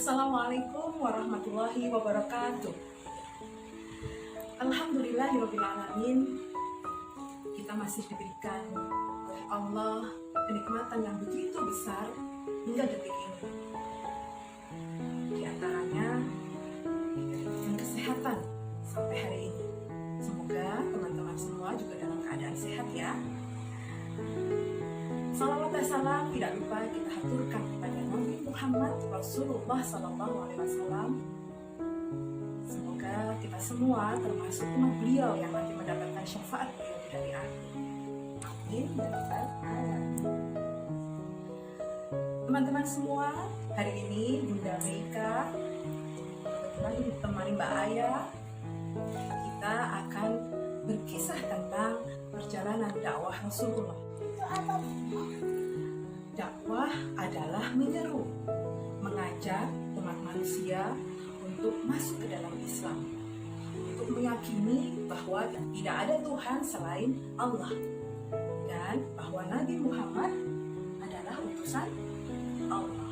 Assalamualaikum warahmatullahi wabarakatuh. Alhamdulillahirrabbilalamin. Kita masih diberikan oleh Allah kenikmatan yang begitu besar hingga detik ini. Di antaranya diberikan kesehatan sampai hari ini. Semoga teman-teman semua juga dalam keadaan sehat ya. Salawat dan salam tidak lupa kita haturkan kepada Nabi Muhammad Rasulullah SAW. Semoga kita semua termasuk umat beliau yang nanti mendapatkan syafaat beliau dari akhir. Amin ya rabbal alamin. Teman-teman semua, hari ini Bunda Meika kebetulan ditemani Mbak Ayah. Kita akan berkisah tentang perjalanan dakwah Rasulullah. Dakwah adalah menyeru, mengajak umat manusia untuk masuk ke dalam Islam, untuk meyakini bahwa tidak ada Tuhan selain Allah dan bahwa Nabi Muhammad adalah utusan Allah.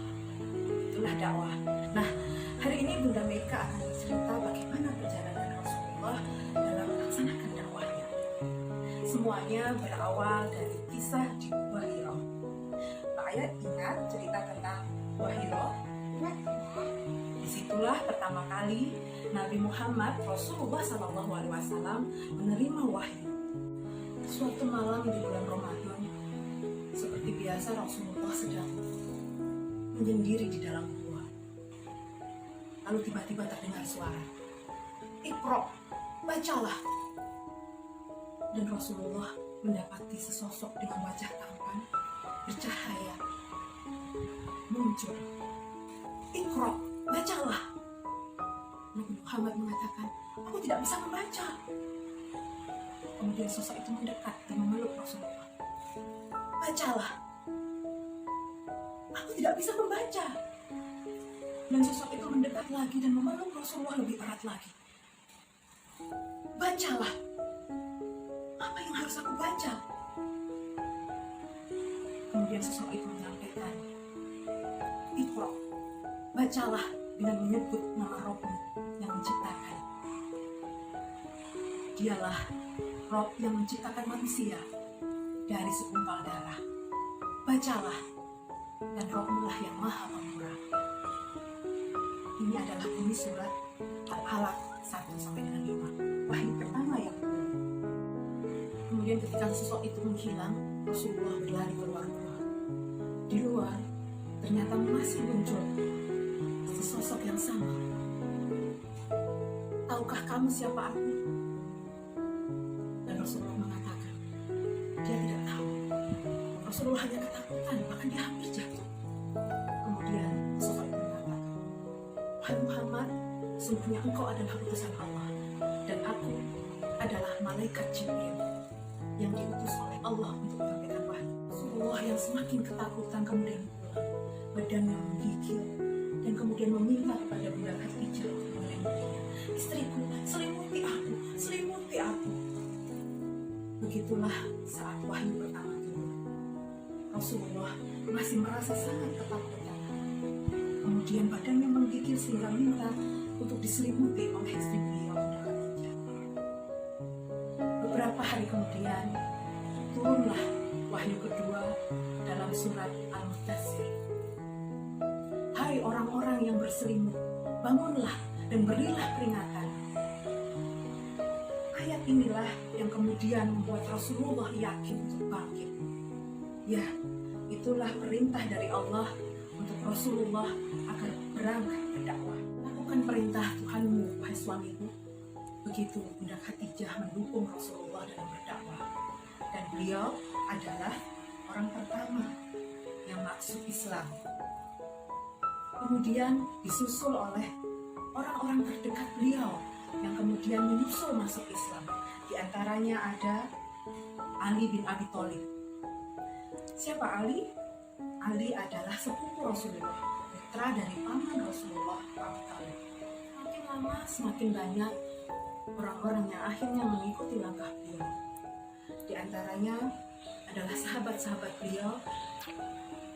Itulah dakwah. Nah, hari ini Bunda Meika akan bercerita bagaimana perjalanan Rasulullah dalam melaksanakan dakwahnya. Semuanya berawal dari kisah di Gua Hira. Pak Ayah ingat cerita tentang Gua Hira? Disitulah pertama kali Nabi Muhammad Rasulullah SAW menerima wahyu. Suatu malam di bulan Ramadan, seperti biasa Rasulullah sedang menyendiri di dalam gua. Lalu tiba-tiba terdengar suara, "Iqra, bacalah." Dan Rasulullah mendapati sesosok dengan wajah tampan, bercahaya, muncul. "Iqra, bacalah." Nabi Muhammad mengatakan, "Aku tidak bisa membaca." Kemudian sosok itu mendekat dan memeluk Rasulullah. "Bacalah." "Aku tidak bisa membaca." Dan sosok itu mendekat lagi dan memeluk Rasulullah lebih erat lagi. "Bacalah." "Apa yang harus aku baca?" Kemudian sosok itu menyampaikan, "Iqra, bacalah dengan menyebut nama Rabbmu yang menciptakan. Dialah Rabb yang menciptakan manusia dari segumpal darah. Bacalah, dan Rabbmu lah yang maha pemurah." Ini adalah bunyi surat Al-Alaq 1-5, wahyu pertama yang turun. Kemudian ketika sosok itu menghilang, Rasulullah berlari keluar gua. Di luar ternyata masih muncul sesosok yang sama. "Tahukah kamu siapa aku?" Dan Rasulullah mengatakan dia tidak tahu. Rasulullah hanya ketakutan, bahkan dia hampir jatuh. Kemudian sosok itu mengatakan, "Wahai Muhammad, sungguhnya engkau adalah utusan Allah dan aku adalah malaikat Jibril yang diutus oleh Allah untuk menyampaikan wahyu." Rasulullah yang semakin ketakutan kemudian pulang, badannya menggigil, dan kemudian meminta kepada Bunda Khadijah untuk melindunginya. "Istriku, selimuti aku, selimuti aku." Begitulah saat wahyu pertama turun. Rasulullah masih merasa sangat ketakutan. Kemudian badannya menggigil sehingga minta untuk diselimuti oleh istri beliau, Bunda Khadijah. Beberapa hari kemudian turunlah wahyu kedua dalam surat Al-Mudaththir. "Hai orang-orang yang berselimut, bangunlah dan berilah peringatan." Ayat inilah yang kemudian membuat Rasulullah yakin untuk bangkit. Ya, itulah perintah dari Allah untuk Rasulullah agar berangkat berdakwah. Lakukan perintah Tuhanmu, wahai suamiku. Begitu Bunda Khadijah mendukung Rasulullah dalam berdakwah. Dan beliau adalah orang pertama yang masuk Islam. Kemudian disusul oleh orang-orang terdekat beliau yang kemudian menyusul masuk Islam. Di antaranya ada Ali bin Abi Thalib. Siapa Ali? Ali adalah sepupu Rasulullah, putra dari paman Rasulullah, Abi Thalib. Semakin lama semakin banyak orang-orang yang akhirnya mengikuti langkah beliau. Di antaranya adalah sahabat-sahabat beliau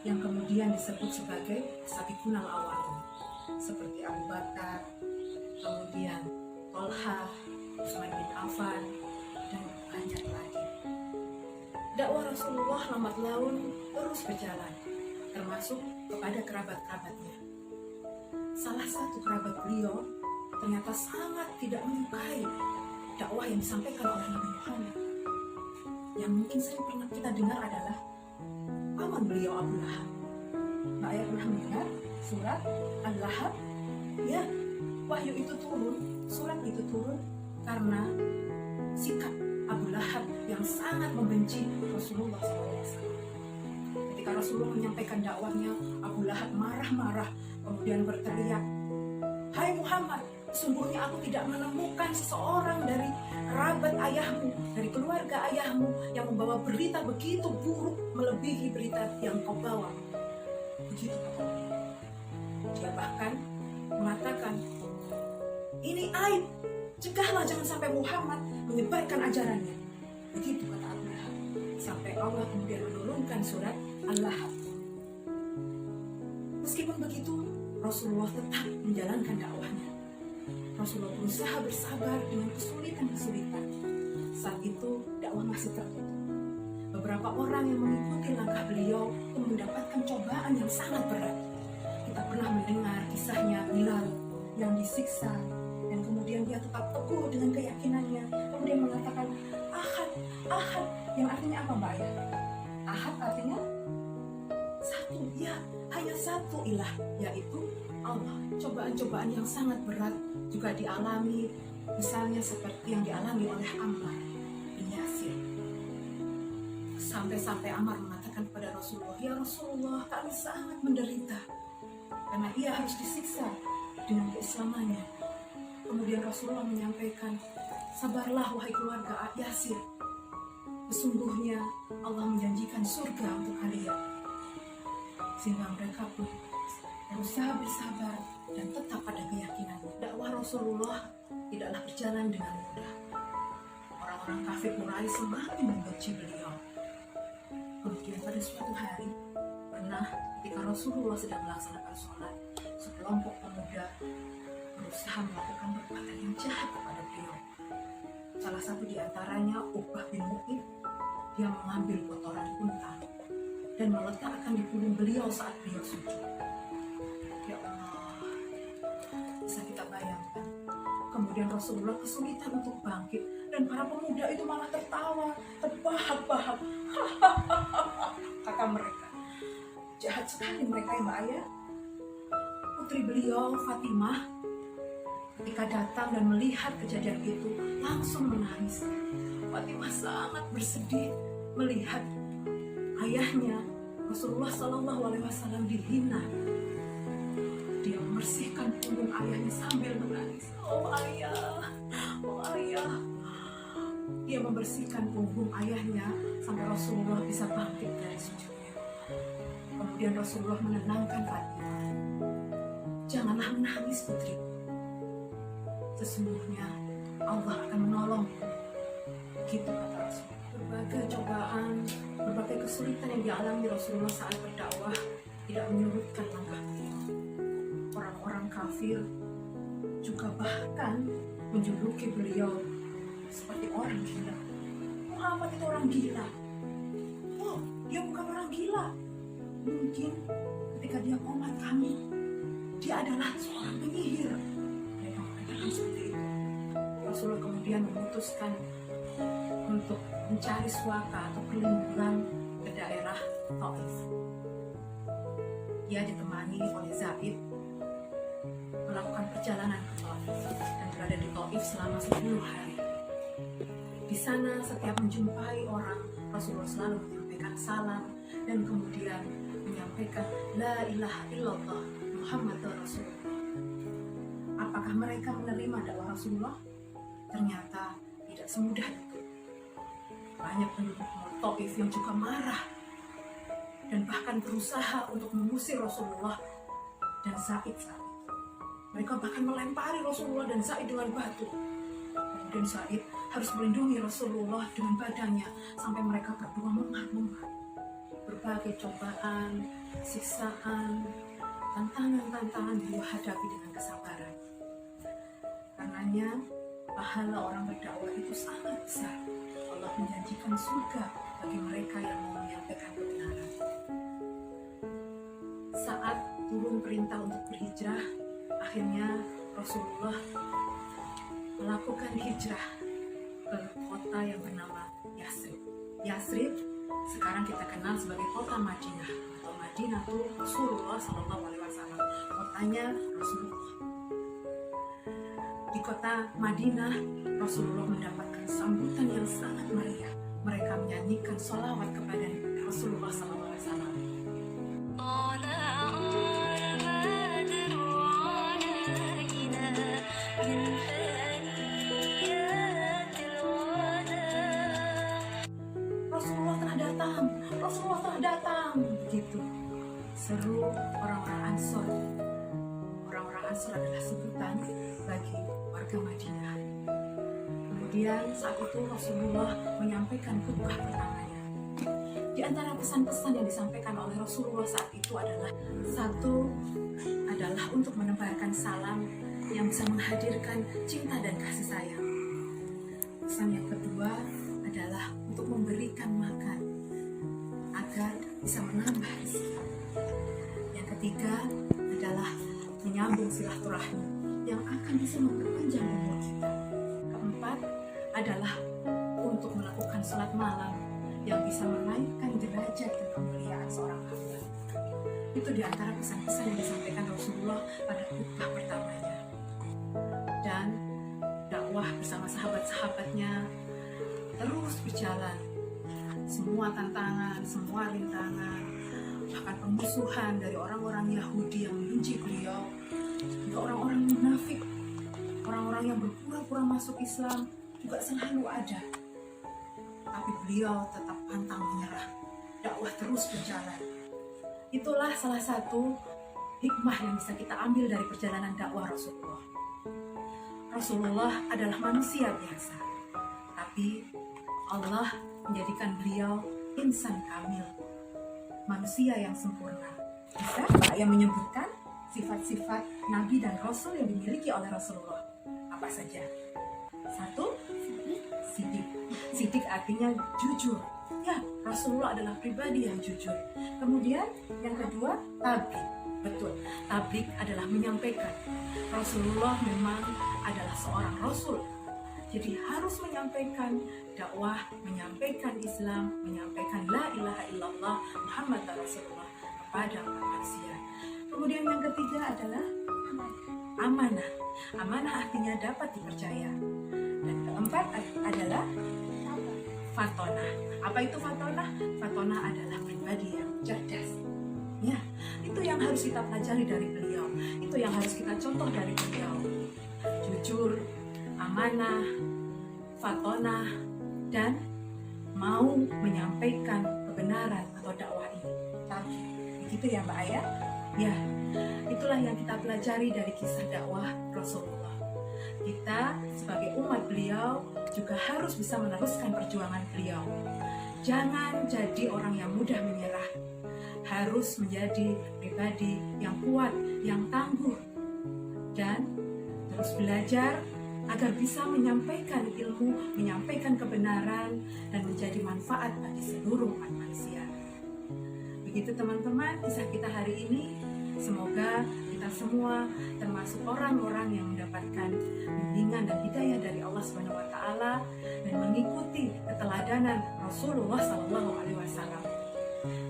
yang kemudian disebut sebagai Sabiqunal Awwalun. seperti Abu Bakar, kemudian Tolha, Utsman bin Affan, dan banyak lagi. Dakwah Rasulullah lambat laun terus berjalan, termasuk kepada kerabat-kerabatnya. Salah satu kerabat beliau ternyata sangat tidak menyukai dakwah yang disampaikan oleh Nabi Muhammad. Yang mungkin sering pernah kita dengar adalah paman beliau Abu Lahab. Mbak Ayah pernah mendengar surat Al-Lahab? Ya, wahyu itu turun, surat itu turun karena sikap Abu Lahab yang sangat membenci Rasulullah SAW. Ketika Rasulullah menyampaikan dakwahnya, Abu Lahab marah-marah, kemudian berteriak, "Hai Muhammad, sungguhnya aku tidak menemukan seseorang dari kerabat ayahmu, dari keluarga ayahmu yang membawa berita begitu buruk melebihi berita yang kau bawa." Begitu kata dia. Dia bahkan mengatakan, "Ini aib, cegahlah jangan sampai Muhammad menyebarkan ajarannya." Begitu kata Abu Lahab. Sampai Allah kemudian menurunkan surat Al-Lahab. Meskipun begitu, Rasulullah tetap menjalankan dakwahnya. Rasulullah berusaha bersabar dengan kesulitan-kesulitan. Saat itu dakwah masih tertutup. Beberapa orang yang mengikuti langkah beliau pun mendapatkan cobaan yang sangat berat. Kita pernah mendengar kisahnya Bilal yang disiksa dan kemudian dia tetap teguh dengan keyakinannya. Kemudian mengatakan Ahad, Ahad, yang artinya apa Mbak Ayah? Ahad artinya satu, ya hanya satu ilah, yaitu Allah. Cobaan-cobaan yang sangat berat juga dialami, misalnya seperti yang dialami oleh Ammar bin Yasir. Sampai-sampai Ammar mengatakan kepada Rasulullah, "Ya Rasulullah, kami sangat menderita karena ia harus disiksa dengan keislamannya." Kemudian Rasulullah menyampaikan, "Sabarlah wahai keluarga Yasir, sesungguhnya Allah menjanjikan surga untuk kalian." Sehingga mereka pun berusaha bersabar dan tetap pada keyakinannya. Dakwah Rasulullah tidaklah berjalan dengan mudah. Orang-orang kafir Quraisy semakin membenci beliau. Kemudian pada suatu hari, pernah ketika Rasulullah sedang melaksanakan sholat, sekelompok pemuda berusaha melakukan perbuatan yang jahat kepada beliau. Salah satu di antaranya Uqbah bin Mu'id, dia mengambil kotoran unta dan meletakkan di pundak beliau saat beliau sujud. Ya Allah, bisa kita bayangkan. Kemudian Rasulullah kesulitan untuk bangkit dan para pemuda itu malah tertawa, terbahak-bahak. Kata mereka, jahat sekali mereka ya Mbak Ayah. Putri beliau Fatimah ketika datang dan melihat kejadian itu langsung menangis. Fatimah sangat bersedih melihat ayahnya Rasulullah SAW dihina. Dia membersihkan punggung ayahnya sambil menangis. "Oh ayah, oh ayah." Dia membersihkan punggung ayahnya sampai Rasulullah bisa bangkit dari sujudnya. Kemudian Rasulullah menenangkan Fatimah. "Janganlah menangis putri. Sesungguhnya Allah akan menolongmu." Begitu kata Rasulullah. Berbagai cobaan, berbagai kesulitan yang dialami Rasulullah saat berdakwah tidak menyurutkan langkah beliau. Orang-orang kafir juga bahkan menjuluki beliau seperti orang gila. Muhammad itu orang gila. Oh, dia bukan orang gila. Mungkin ketika dia komat kami, dia adalah seorang penyihir. Mereka mengatakan seperti itu. Rasulullah kemudian memutuskan untuk mencari suaka atau perlindungan ke daerah Taif. Dia ditemani oleh Zaid melakukan perjalanan ke Taif dan berada di Taif selama 10 hari. Di sana setiap menjumpai orang, Rasulullah selalu menyampaikan salam dan kemudian menyampaikan La ilaha illallah Muhammadur Rasulullah. Apakah mereka menerima dakwah Rasulullah? Ternyata tidak semudah itu. Banyak penduduk Taif yang juga marah dan bahkan berusaha untuk mengusir Rasulullah dan Zaid saat itu. Mereka bahkan melempari Rasulullah dan Zaid dengan batu. Kemudian Zaid harus melindungi Rasulullah dengan badannya sampai mereka berdua mengar-mengar. Berbagai cobaan, siksaan, tantangan-tantangan beliau hadapi dengan kesabaran. Karenanya pahala orang berdakwah itu sangat besar. Allah menjanjikan surga bagi mereka yang mau menyampaikan kebenaran. Saat turun perintah untuk berhijrah, akhirnya Rasulullah melakukan hijrah ke kota yang bernama Yasrib. Yasrib sekarang kita kenal sebagai kota Madinah atau Madinah itu Rasulullah SAW. Kotanya Rasulullah. Di kota Madinah, Rasulullah mendapatkan sambutan yang sangat meriah. Mereka menyanyikan sholawat kepada Rasulullah SAW. Rasulullah telah datang, begitu seru orang-orang Ansor. Orang-orang Ansor adalah sebutan bagi warga Madinah. Kemudian saat itu Rasulullah menyampaikan khutbah pertamanya. Di antara pesan-pesan yang disampaikan oleh Rasulullah saat itu adalah satu adalah untuk menebarkan salam yang bisa menghadirkan cinta dan kasih sayang. Pesan yang kedua adalah untuk memberikan makan agar bisa menambah rezeki. Yang ketiga adalah menyambung silaturahmi yang akan bisa memperpanjang umur kita. Keempat adalah untuk melakukan sholat malam yang bisa menaikkan derajat dan kemuliaan seorang hamba. Itu di antara pesan-pesan yang disampaikan Rasulullah pada khutbah pertamanya. Dan dakwah bersama sahabat-sahabatnya terus berjalan. Semua tantangan, semua rintangan, bahkan pemusuhan dari orang-orang Yahudi yang membenci beliau, juga orang-orang munafik, orang-orang yang berpura-pura masuk Islam juga selalu ada. Tapi beliau tetap pantang menyerah, dakwah terus berjalan. Itulah salah satu hikmah yang bisa kita ambil dari perjalanan dakwah Rasulullah. Rasulullah adalah manusia biasa, tapi Allah menjadikan beliau insan kamil, manusia yang sempurna. Bisa Pak yang menyebutkan sifat-sifat Nabi dan Rasul yang dimiliki oleh Rasulullah? Apa saja? Satu, sidik. Sidik artinya jujur. Ya, Rasulullah adalah pribadi yang jujur. Kemudian yang kedua, tablik. Betul, tablik adalah menyampaikan. Rasulullah memang adalah seorang Rasul. Jadi harus menyampaikan dakwah, menyampaikan Islam, menyampaikan la ilaha illallah Muhammad Rasulullah kepada manusia. Kemudian yang ketiga adalah amanah. Amanah artinya dapat dipercaya. Dan keempat adalah fatonah. Apa itu fatonah? Fatonah adalah pribadi yang cerdas. Ya, itu yang harus kita pelajari dari beliau. Itu yang harus kita contoh dari beliau. Jujur, amanah, fatonah, dan mau menyampaikan kebenaran atau dakwah ini. Tapi begitu ya Mbak Ayah? Ya, itulah yang kita pelajari dari kisah dakwah Rasulullah. Kita sebagai umat beliau juga harus bisa meneruskan perjuangan beliau. Jangan jadi orang yang mudah menyerah. Harus menjadi pribadi yang kuat, yang tangguh, dan terus belajar agar bisa menyampaikan ilmu, menyampaikan kebenaran, dan menjadi manfaat bagi seluruh umat manusia. Begitu teman-teman kisah kita hari ini. Semoga kita semua termasuk orang-orang yang mendapatkan bimbingan dan hidayah dari Allah SWT dan mengikuti keteladanan Rasulullah SAW.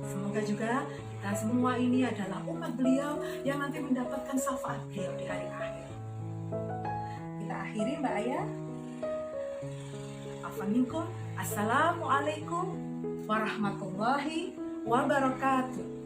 Semoga juga kita semua ini adalah umat beliau yang nanti mendapatkan syafaat beliau di hari akhir. Kita akhiri Mbak Ayah. Assalamualaikum warahmatullahi wabarakatuh.